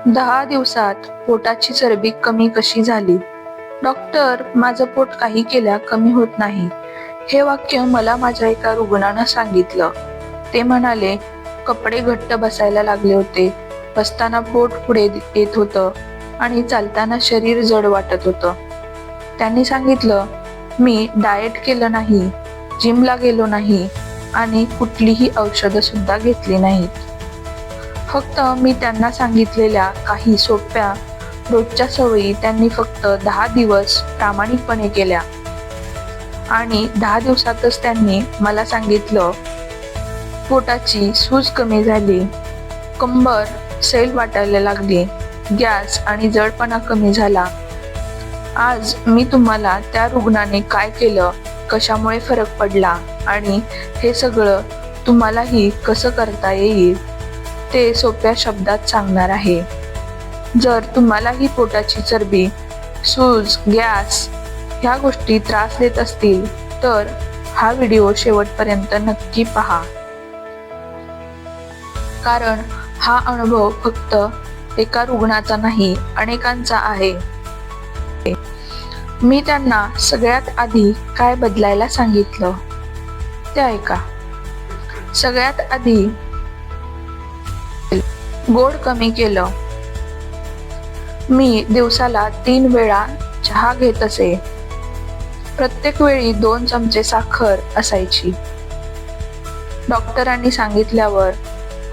10 दिवसात पोटाची चरबी कमी कशी झाली? डॉक्टर, माझं पोट काही केल्या कमी होत नाही. हे वाक्य मला माझ्या एका रुग्णानं सांगितलं. ते म्हणाले, कपडे घट्ट बसायला लागले होते, बसताना पोट पुढे येत होतं आणि चालताना शरीर जड वाटत होतं. त्यांनी सांगितलं, मी डाएट केलं नाही, जिमला गेलो नाही आणि कुठलीही औषधं सुद्धा घेतली नाहीत. फक्त मी त्यांना सांगितलेल्या काही सोप्या रोजच्या सवयी त्यांनी फक्त 10 दिवस प्रामाणिकपणे केल्या आणि 10 दिवसातच त्यांनी मला सांगितलं, पोटाची सूज कमी झाली, कंबर सैल वाटायला लागली, गॅस आणि जडपणा कमी झाला. आज मी तुम्हाला त्या रुग्णाने काय केलं, कशामुळे फरक पडला आणि हे सगळं तुम्हालाही कसं करता येईल ते सोप्या शब्दात सांगणार आहे. जर तुम्हालाही पोटाची चरबी, सूज, गॅस ह्या गोष्टी त्रास देत असतील तर हा व्हिडिओ शेवटपर्यंत नक्की पहा. कारण हा अनुभव फक्त एका रुग्णाचा नाही, अनेकांचा आहे. मी त्यांना सगळ्यात आधी काय बदलायला सांगितलं ते ऐका. सगळ्यात आधी गोड कमी केलं. मी दिवसाला 3 वेळा चहा घेत असे. प्रत्येक वेळी 2 चमचे साखर असायची. डॉक्टरांनी सांगितल्यावर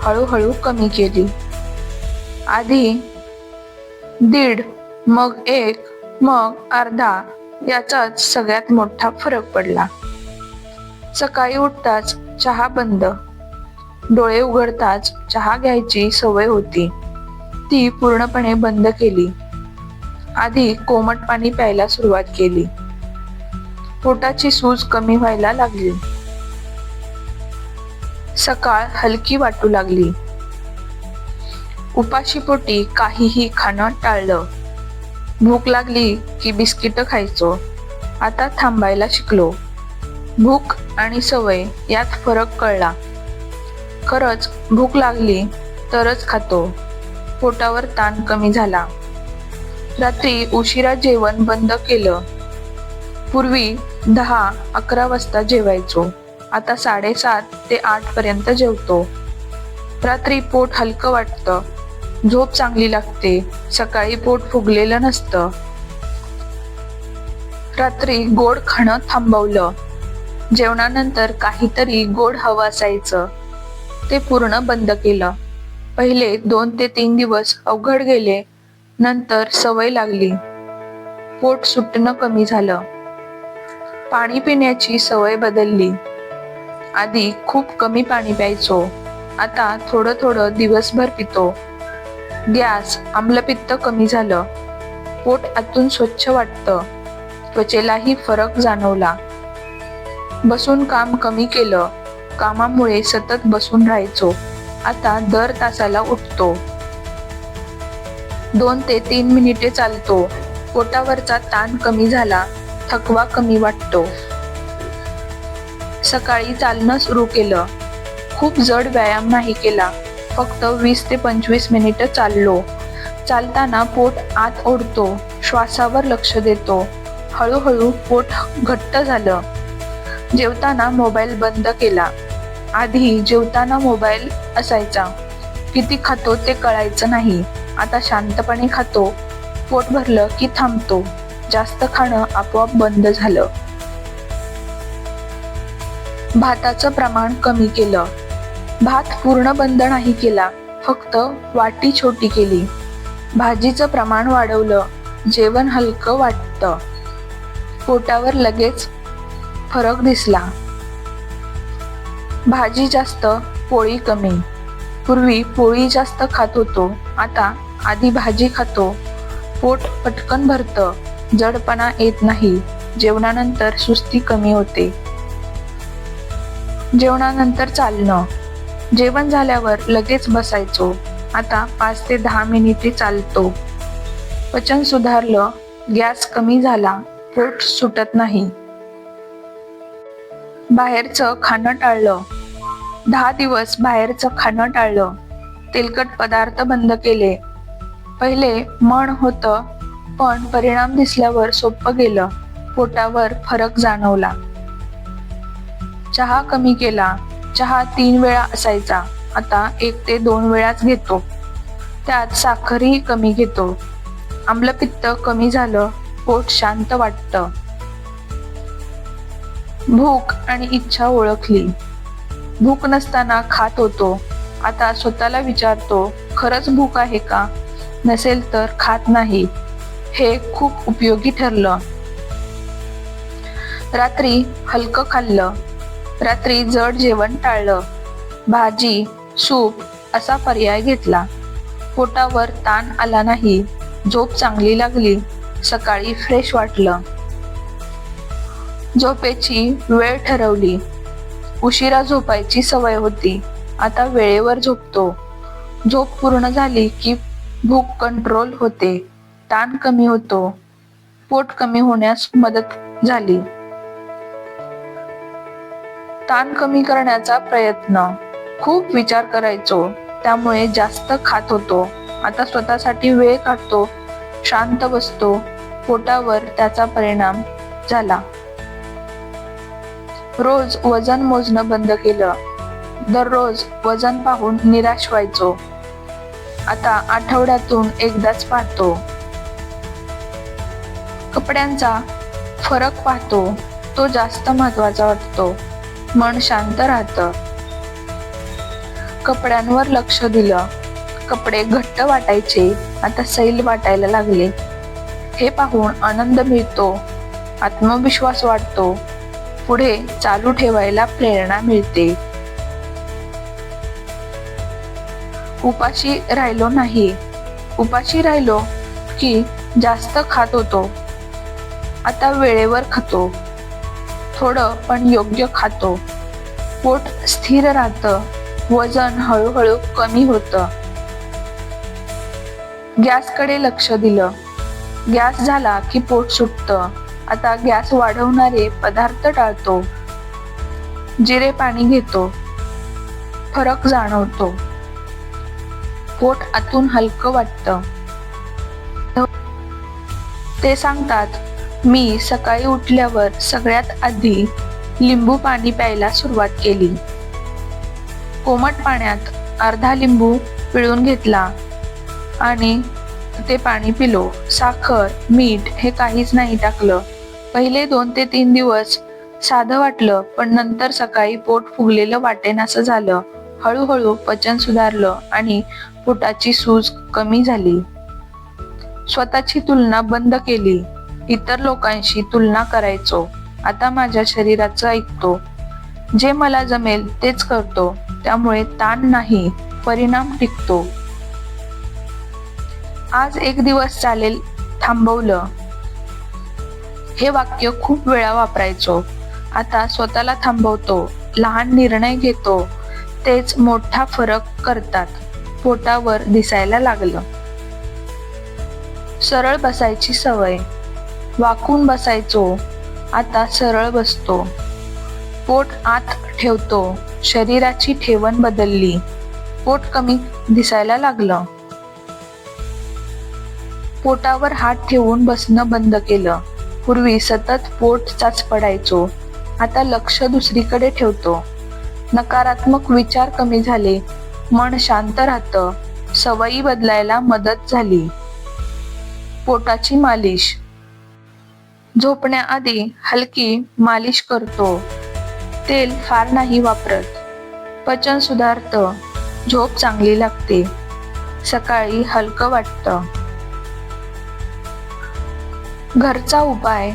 हळूहळू कमी केली. आधी 1.5, मग 1, मग अर्धा याचाच सगळ्यात मोठा फरक पडला. सकाळी उठताच चहा बंद. डोळे उघडताच चहा घ्यायची सवय होती, ती पूर्णपणे बंद केली. आधी कोमट पाणी प्यायला सुरुवात केली. पोटाची सूज कमी व्हायला लागली. सकाळ हलकी वाटू लागली. उपाशी पोटी काहीही खाणं टाळलं. भूक लागली की बिस्किट खायचो. आता थांबायला शिकलो. भूक आणि सवय यात फरक कळला. खरंच भूक लागली तरच खातो. पोटावर ताण कमी झाला. रात्री उशिरा जेवण बंद केलं. पूर्वी 10-11 वाजता जेवायचो, आता 7:30 ते 8 पर्यंत जेवतो. रात्री पोट हलकं वाटतं, झोप चांगली लागते, सकाळी पोट फुगलेलं नसतं. रात्री गोड खाणं थांबवलं. जेवणानंतर काहीतरी गोड हवं असायचं, ते पूर्ण बंद केलं. पहिले 2 ते 3 दिवस अवघड गेले, नंतर सवय लागली. पोट सुटणं कमी झालं. पाणी पिण्याची सवय बदलली. आधी खूप कमी पाणी प्यायचो, आता थोडं थोडं दिवसभर पितो. गॅस, आम्लपित्त कमी झालं. पोट आतून स्वच्छ वाटतं. त्वचेलाही फरक जाणवला. बसून काम कमी केलं. कामामुळे सतत बसून राहायचो, आता दर तासाला उठतो. 2 ते 3 मिनिटे चालतो. पोटावरचा ताण कमी झाला. थकवा कमी वाटतो. सकाळी चालणं सुरू केलं. खूप जड व्यायाम नाही केला, फक्त 20 ते 25 मिनिटं चाललो. चालताना पोट आत ओढतो, श्वासावर लक्ष देतो. हळूहळू पोट घट्ट झालं. जेवताना मोबाईल बंद केला. आधी जेवताना मोबाईल असायचा, किती खातो ते कळायचं नाही. आता शांतपणे खातो. पोट भरलं की थांबतो. जास्त खाणं आपोआप बंद झालं. भाताचं प्रमाण कमी केलं. भात पूर्ण बंद नाही केला, फक्त वाटी छोटी केली. भाजीचं प्रमाण वाढवलं. जेवण हलकं वाटतं. पोटावर लगेच फरक दिसला. भाजी जास्त, पोळी कमी. पूर्वी पोळी जास्त खात होतो, आता आधी भाजी खातो. पोट पटकन भरतं. जडपणा येत नाही. जेवणानंतर सुस्ती कमी होते. जेवणानंतर चालणं. जेवण झाल्यावर लगेच बसायचो, आता 5 ते 10 मिनिटे चालतो. पचन सुधारलं. गॅस कमी झाला. पोट सुटत नाही. बाहेरचं खाणं टाळलं. 10 दिवस बाहेरचं खाणं टाळलं. तेलकट पदार्थ बंद केले. पहिले मन होतं, पण परिणाम दिसल्यावर सोपं गेलं. पोटावर फरक जाणवला. चहा कमी केला. चहा 3 वेळा असायचा, आता 1 ते 2 वेळाच घेतो. त्यात साखरही कमी घेतो. आम्लपित्त कमी झालं. पोट शांत वाटतं. भूक आणि इच्छा ओळखली. भूक नसताना खात होतो, आता स्वतःला विचारतो, खरंच भूक आहे का? नसेल तर खात नाही. हे खूप उपयोगी ठरलं. रात्री हलकं खाल्लं. रात्री जड जेवण टाळलं. भाजी, सूप असा पर्याय घेतला. पोटावर ताण आला नाही. झोप चांगली लागली. सकाळी फ्रेश वाटलं. झोपेची वेळ ठरवली. उशिरा झोपायची सवय होती, आता वेळेवर झोपतो. झोप पूर्ण झाली की भूक कंट्रोल होते, ताण कमी होतो, पोट कमी होण्यास मदत झाली. ताण कमी करण्याचा प्रयत्न. खूप विचार करायचो, त्यामुळे जास्त खात होतो. आता स्वतःसाठी वेळ काढतो, शांत बसतो. पोटावर त्याचा परिणाम झाला. रोज वजन मोजणं बंद केलं. दररोज वजन पाहून निराश व्हायचो, आता आठवड्यातून एकदाच पाहतो. कपड्यांचा फरक पाहतो, तो जास्त महत्वाचा वाटतो. मन शांत राहतं. कपड्यांवर लक्ष दिलं. कपडे घट्ट वाटायचे, आता सैल वाटायला लागले. हे पाहून आनंद मिळतो, आत्मविश्वास वाढतो. पुढे चालू ठेवायला प्रेरणा मिळते. उपाशी राहिलो नाही. उपाशी राहिलो की जास्त खात होतो, आता वेळेवर खातो. थोडं पण योग्य खातो. पोट स्थिर राहतं. वजन हळूहळू कमी होतं. गॅसकडे लक्ष दिलं. गॅस झाला की पोट सुटतं, आता गॅस वाढवणारे पदार्थ टाळतो. जिरे पाणी घेतो. फरक जाणवतो. पोट आतून हलकं वाटतं. ते सांगतात, मी सकाळी उठल्यावर सगळ्यात आधी लिंबू पाणी प्यायला सुरुवात केली. कोमट पाण्यात अर्धा लिंबू पिळून घेतला आणि ते पाणी पिलो. साखर, मीठ हे काहीच नाही टाकलं. पहिले 2 ते 3 दिवस साधं वाटलं, पण नंतर सकाळी पोट फुगलेलं वाटेनासं झालं. हळूहळू पचन सुधारलं आणि पोटाची सूज कमी झाली. स्वतःची तुलना बंद केली. इतर लोकांशी तुलना करायचो, आता माझ्या शरीराचं ऐकतो. जे मला जमेल तेच करतो, त्यामुळे ताण नाही, परिणाम टिकतो. आज 1 दिवस चालेल थांबवलं. हे वाक्य खूप वेळा वापरायचो, आता स्वतःला थांबवतो. लहान निर्णय घेतो, तेच मोठा फरक करतात. पोटावर दिसायला लागलं. सरळ बसायची सवय. वाकून बसायचो, आता सरळ बसतो. पोट आत ठेवतो. शरीराची ठेवण बदलली. पोट कमी दिसायला लागलं. पोटावर हात ठेवून बसणं बंद केलं. पूर्वी सतत पोट चाच पडायचो, आता लक्ष दुसरीकडे ठेवतो. नकारात्मक विचार कमी झाले. मन शांत राहतं. सवयी बदलायला मदत झाली. पोटाची मालिश. झोपण्याआधी हलकी मालिश करतो. तेल फार नाही वापरत. पचन सुधारतं. झोप चांगली लागते. सकाळी हलकं वाटतं. घरचा उपाय.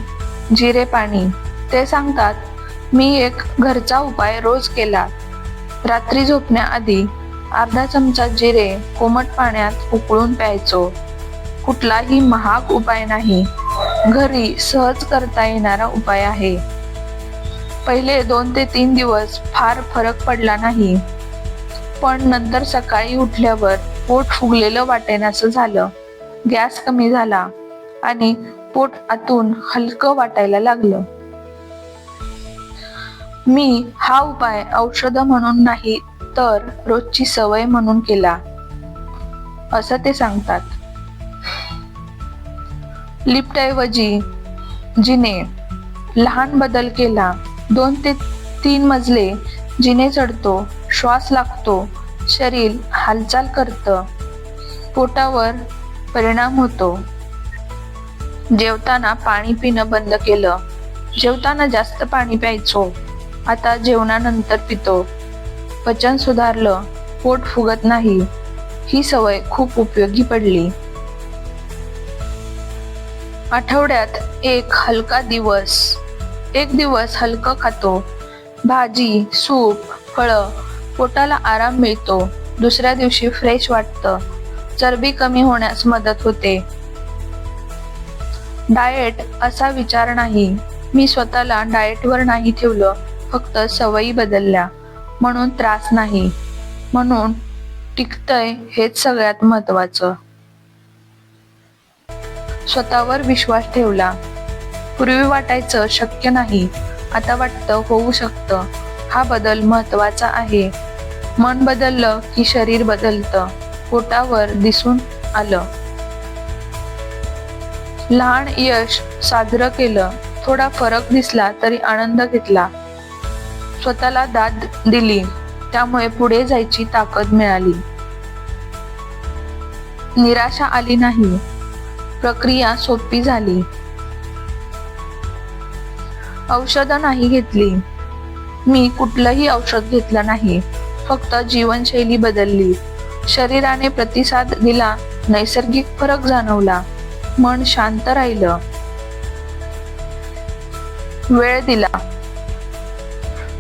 जिरे पाणी. ते सांगतात, मी एक घरचा उपाय रोज केला. रात्री झोपण्याआधी अर्धा चमचा जिरे कोमट पाण्यात उकळून प्यायचो. कुठलाही महाग उपाय नाही, घरी सहज करता येणारा उपाय आहे. पहिले 2 ते 3 दिवस फार फरक पडला नाही, पण नंतर सकाळी उठल्यावर पोट फुगलेलं वाटेनासं झालं. गॅस कमी झाला आणि पोट आतून हलकं वाटायला लागलं. मी हा उपाय औषध म्हणून नाही, तर रोजची सवय म्हणून केला, असं ते सांगतात. लिफ्टऐवजी जिने. लहान बदल केला. 2 ते 3 मजले जिने चढतो, श्वास लागतो, शरीर हालचाल करतं, पोटावर परिणाम होतो. जेवताना पाणी पिणं बंद केलं. जेवताना जास्त पाणी प्यायचो, आता जेवणानंतर पितो. पचन सुधारलं, पोट फुगत नाही. ही सवय खूप उपयोगी पडली. आठवड्यात एक हलका दिवस. एक दिवस हलकं खातो, भाजी, सूप, फळं. पोटाला आराम मिळतो. दुसऱ्या दिवशी फ्रेश वाटतं. चरबी कमी होण्यास मदत होते. डाएट असा विचार नाही. मी स्वतःला डाएटवर नाही ठेवलं, फक्त सवयी बदलल्या. म्हणून त्रास नाही, म्हणून टिकतंय हेच सगळ्यात महत्वाचं. स्वतःवर विश्वास ठेवला. पूर्वी वाटायचं शक्य नाही, आता वाटतं होऊ शकतं. हा बदल महत्वाचा आहे. मन बदललं की शरीर बदलतं. पोटावर दिसून आलं. लहान यश साजरं केलं. थोडा फरक दिसला तरी आनंद घेतला. स्वतःला दाद दिली, त्यामुळे पुढे जायची ताकद मिळाली. निराशा आली नाही. प्रक्रिया सोपी झाली. औषधं नाही घेतली. मी कुठलंही औषध घेतलं नाही, फक्त जीवनशैली बदलली. शरीराने प्रतिसाद दिला, नैसर्गिक फरक जाणवला, मन शांत राहिलं. वेळ दिला.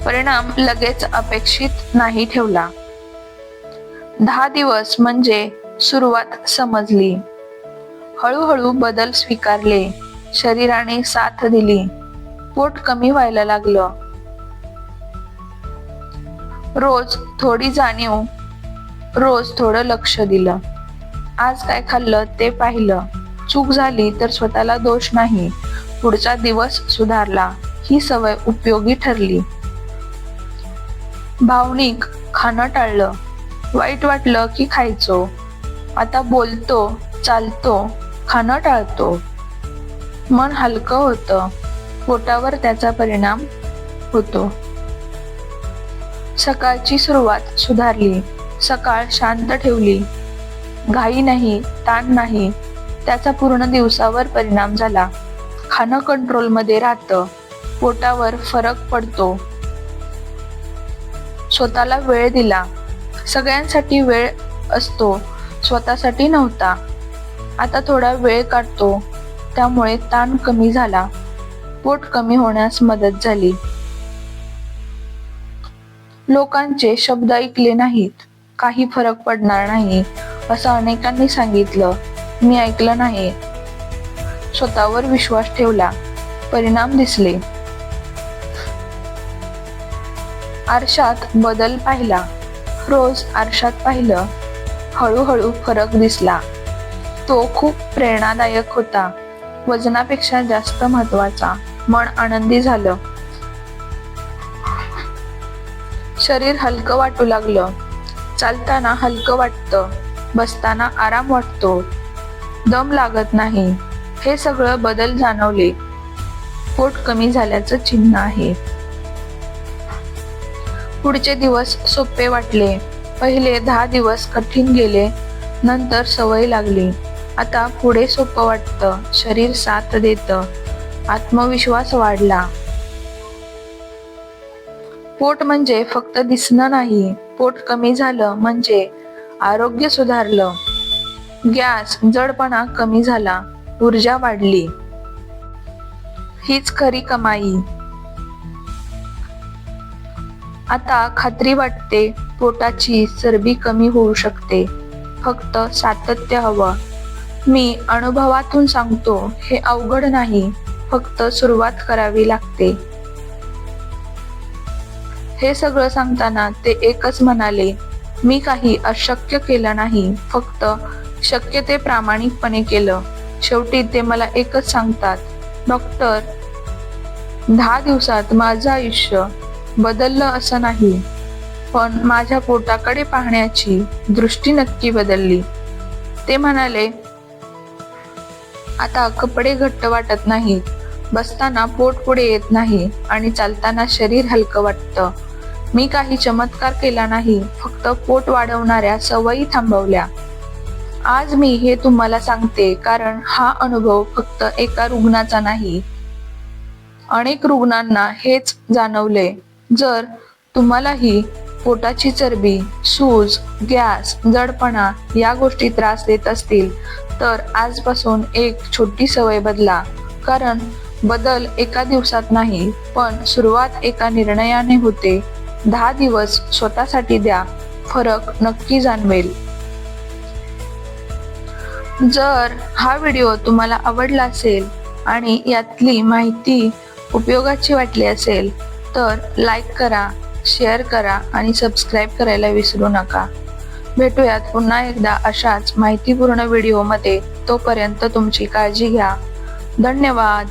परिणाम लगेच अपेक्षित नाही ठेवला. 10 दिवस म्हणजे सुरुवात समजली. हळूहळू बदल स्वीकारले. शरीराने साथ दिली. पोट कमी व्हायला लागलं. रोज थोडी जाणीव, रोज थोडं लक्ष दिलं. आज काय खाल्लं ते पाहिलं. चूक झाली तर स्वतःला दोष नाही. पुढचा दिवस सुधारला. ही सवय उपयोगी ठरली. भावनिक खाणं टाळलं. वाईट वाटलं की खायचो. आता बोलतो, चालतो, खाणं टाळतो. मन हलकं होतं. पोटावर त्याचा परिणाम होतो. सकाळची सुरुवात सुधारली. सकाळ शांत ठेवली. घाई नाही, ताण नाही. त्याचा पूर्ण दिवसावर परिणाम झाला. खाणं कंट्रोलमध्ये राहतं. पोटावर फरक पडतो. स्वतःला वेळ दिला. सगळ्यांसाठी वेळ असतो, स्वतःसाठी नव्हता. आता थोडा वेळ काढतो, त्यामुळे ताण कमी झाला. पोट कमी होण्यास मदत झाली. लोकांचे शब्द ऐकले नाहीत. काही फरक पडणार नाही असं अनेकांनी सांगितलं. मी ऐकलं नाही. स्वतःवर विश्वास ठेवला. परिणाम दिसले. आरशात बदल पाहिला. रोज आरशात पाहिलं. हळूहळू फरक दिसला. तो खूप प्रेरणादायक होता. वजनापेक्षा जास्त महत्वाचा. मन आनंदी झालं. शरीर हलकं वाटू लागलं. चालताना हलकं वाटतं. बसताना आराम वाटतो. दम लागत नाही. हे सगळं बदल जाणवले. पोट कमी झाल्याचं चिन्ह आहे. पुढचे दिवस सोपे वाटले. पहिले 10 दिवस कठीण गेले. नंतर सवय लागली. आता पुढे सोपं वाटतं. शरीर साथ देतं. आत्मविश्वास वाढला. पोट म्हणजे फक्त दिसणं नाही. पोट कमी झालं म्हणजे आरोग्य सुधारलं. गॅस, जडपणा कमी झाला. ऊर्जा वाढली. हीच खरी कमाई. आता खात्री वाटते. पोटाची चरबी कमी होऊ शकते. फक्त सातत्य हवं. मी अनुभवातून सांगतो, हे अवघड नाही. फक्त सुरुवात करावी लागते. हे सगळं सांगताना ते एकच म्हणाले, मी काही अशक्य केलं नाही, फक्त शक्य ते प्रामाणिकपणे केलं. शेवटी ते मला एकच सांगतात, डॉक्टर, 10 दिवसात माझं आयुष्य बदललं असं नाही, पण माझ्या पोटाकडे पाहण्याची दृष्टी नक्की बदलली. ते म्हणाले, आता कपडे घट्ट वाटत नाहीत, बसताना पोट पुढे येत नाही आणि चालताना शरीर हलकं वाटतं. मी काही चमत्कार केला नाही, फक्त पोट वाढवणाऱ्या सवयी थांबवल्या. आज मी हे तुम्हाला सांगते कारण हा अनुभव फक्त एका रुग्णाचा नाही, अनेक रुग्णांना हेच जाणवले. जर तुम्हालाही पोटाची चरबी, सूज, गॅस, जडपणा या गोष्टी त्रास देत असतील तर आजपासून एक छोटी सवय बदला. कारण बदल एका दिवसात नाही, पण सुरुवात एका निर्णयाने होते. 10 दिवस स्वतःसाठी द्या, फरक नक्की जाणवेल. जर हा व्हिडिओ तुम्हाला आवडला असेल आणि यातली माहिती उपयोगाची वाटली असेल तर लाईक करा, शेअर करा आणि सबस्क्राईब करायला विसरू नका. भेटूयात पुन्हा एकदा अशाच माहितीपूर्ण व्हिडिओमध्ये. तोपर्यंत तुमची काळजी घ्या. धन्यवाद.